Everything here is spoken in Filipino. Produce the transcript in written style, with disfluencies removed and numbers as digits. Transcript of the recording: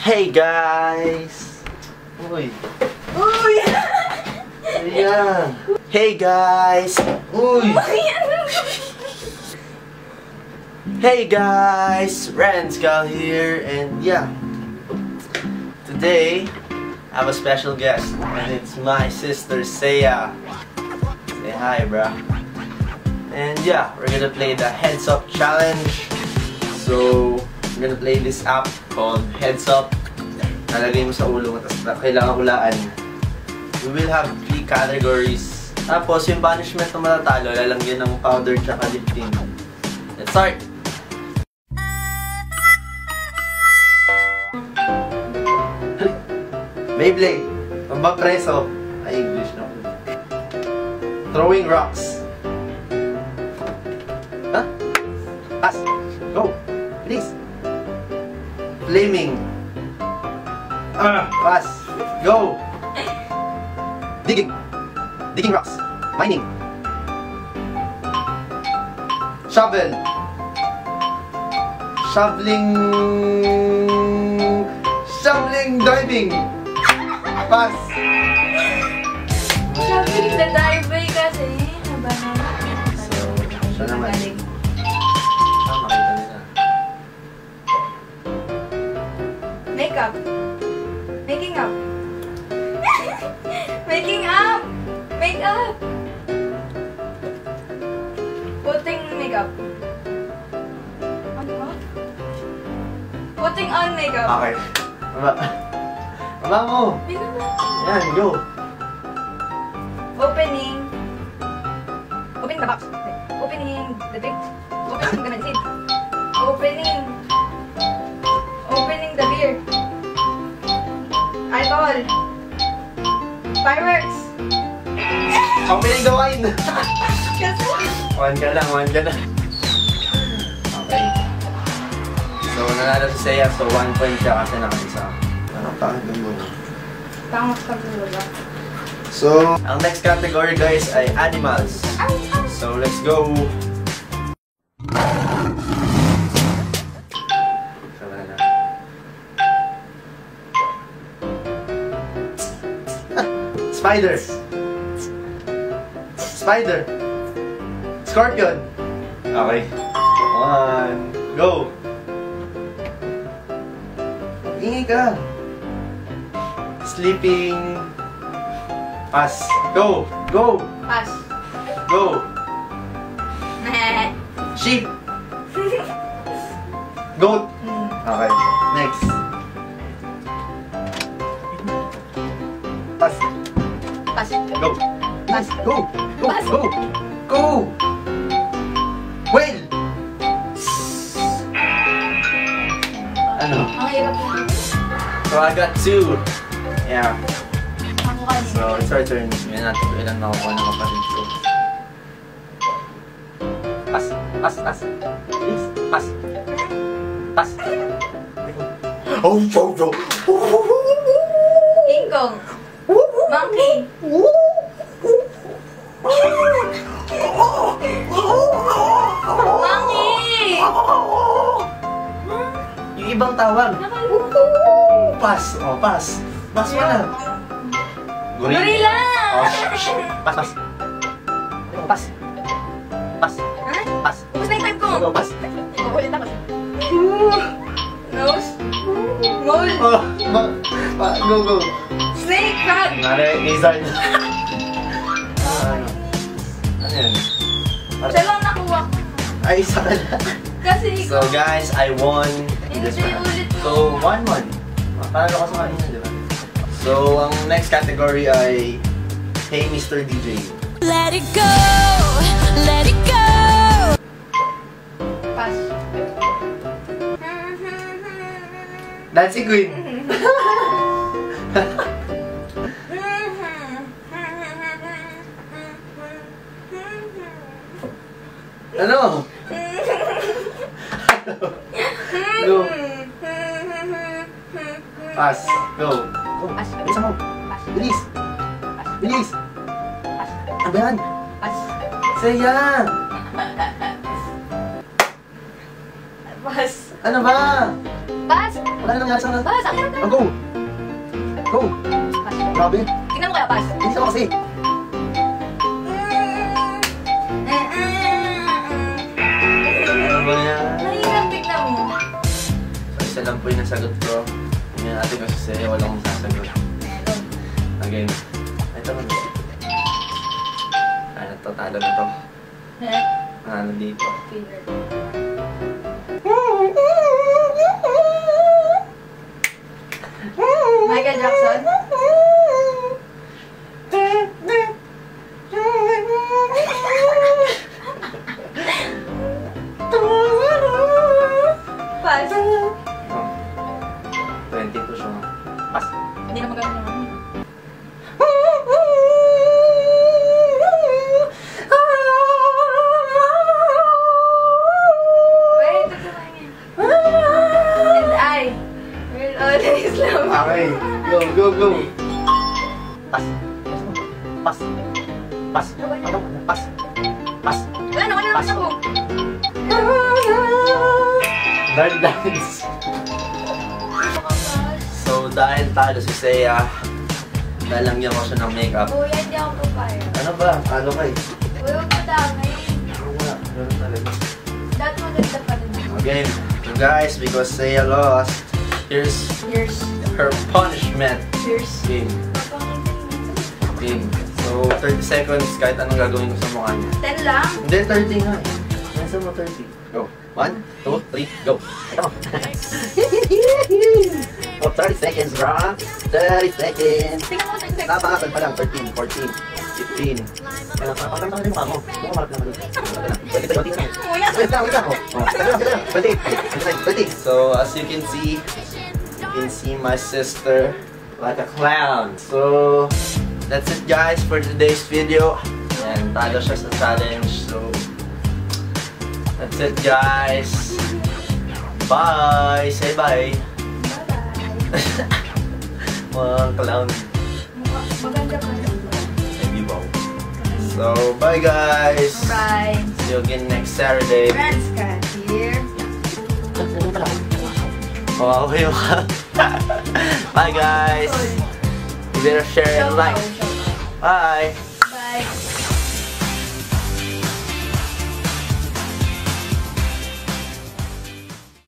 Hey guys! Uy! Uy! Ayan! Hey guys! Uy! Hey guys! Ranskal here, and yeah, today I have a special guest, and it's my sister Saya. Say hi, bruh. And yeah, we're gonna play the Heads Up Challenge. So, we're gonna play this app called Heads Up. Nalagay mo sa ulo mo, tapos kailangan hulaan. We will have 3 categories. Tapos, yung punishment na matatalo, lalagyan ng powder tsaka lip tint. Let's start! Beyblade. Pambapreso. Ay, English na. Throwing rocks. Huh? Pass. Go. Please. Flaming. Pass. Go. Digging. Digging rocks. Mining. Shovel. Shoveling. Shoveling diving. Pass. Shoveling the dive kasi haba na. So, siya naman. Makita nila. Makeup. Making up. Making up. Makeup. Putting makeup. Ano? Putting on makeup. Okay. Baba mo. Yan, go. Opening. Opening the box. Opening the drink. Opening the medicine. Opening. Opening the beer. Alcohol. Fireworks. Opening the wine. One ka lang, one ka na. Okay. So, nanalo si Saya. So, 1 point siya kasi nakaisa. Anong pangit ng muna? Tangos ka ba? So, ang next category guys ay animals. So, let's go! Spider. Spider. Scorpion. Okay. 1. Go! Ingay ka. Sleeping. Pass. Go! Go! Pass. Go! Sheep. Goat. Okay. Next. Pass. Pass. Go. Pass. Go. Go. Pass. Go. Go. Whale. Ano? Ang hirap na. So I got 2. Yeah. Ako kanina. So it's our turn. Yan natin kung ilang nakukuha ng kapatid ko. Pass. Pass. Pass. Please. Pass. Pass. Oh, oh, oh. King Kong. Monkey. Monkey! Yung ibang tawag. Pass. Oh, pass. Pass mo na. Gorilla! Oh, pass, pass. Pass. Pass. Ha? Pass. Ubus na yung time ko. Go, pass. Ulit ako. Nose. Mole. Oh, go, go. Snake. Frog. Nari, lizard. Ano? Ano yan? Siya lang nakuha ko. Ay, isa ka na. Kasi So guys, I won this Hindi, round. ulit So, 1-1. Parang ako sa kanina, di ba? So, ang next category ay Hey Mr. DJ. Let it go, let it go. pass. Dancing Queen. Ano? Go. Pass. Go. Go. Pass. Bilisan mo. Pass. Bilis. Bilis. Pass. Ano ba yan? Pass. Saya. Pass. Ano ba? Pass! Wala na nangyari sa Pass! Akin na. Oh, go! Go! Pass. Grabe. Tingnan mo kaya, pass. Hindi ka kasi. Ano ba yan? Mahirap, tignan mo. So, isa lang po yung nasagot ko. Yung natin kasi sa'yo, wala akong sasagot. Meron. Again. Ito na to. Ay, natatalo na to. Ano dito? Favorite. Michael Jackson? Pass. Oh. 22 siya. Pas. Hindi na maganda naman. Wait, ito kumain. And I will always love you. Okay. Go, go, go. Pas. Pas. Pas. Ano? Pas. Pas. Wala na, wala na ako. Darn dance. So, dahil talo si Seiya, nalangyan ko siya ng makeup. Kuya, hindi ako papayag. Ano ba? Talo ka eh. Uy, huwag mo dami. Ano nga? Ganun talaga. Dati maganda pa rin. Okay. So guys, because Seiya lost, here's Cheers. her punishment. Cheers. Game. Game. So, 30 seconds kahit anong gagawin ko sa mukha niya. 10 lang. Hindi, 30 nga eh. Nasa mo 30. Go. 1, 2, 3, go. Ito. Oh, 30 seconds, bro. 30 seconds. Tingnan mo, 10 seconds. Napakasal pa lang. 13, 14, 15. Kaya parang naman yung mukha mo. Mukha malap naman dito. 20, 20 na. Kuya. Wait lang. Oh, tagal lang. 20. So, as you can see my sister like a clown. So, that's it guys for today's video. And talo siya sa challenge. So, that's it guys. Bye! Say bye! Bye-bye. Mga clown. Maganda pa rin. Maybe wow. So, bye guys! Bye. See you again next Saturday. Friends ka here. Oh, okay ba? Bye guys! You better share and like. Bye!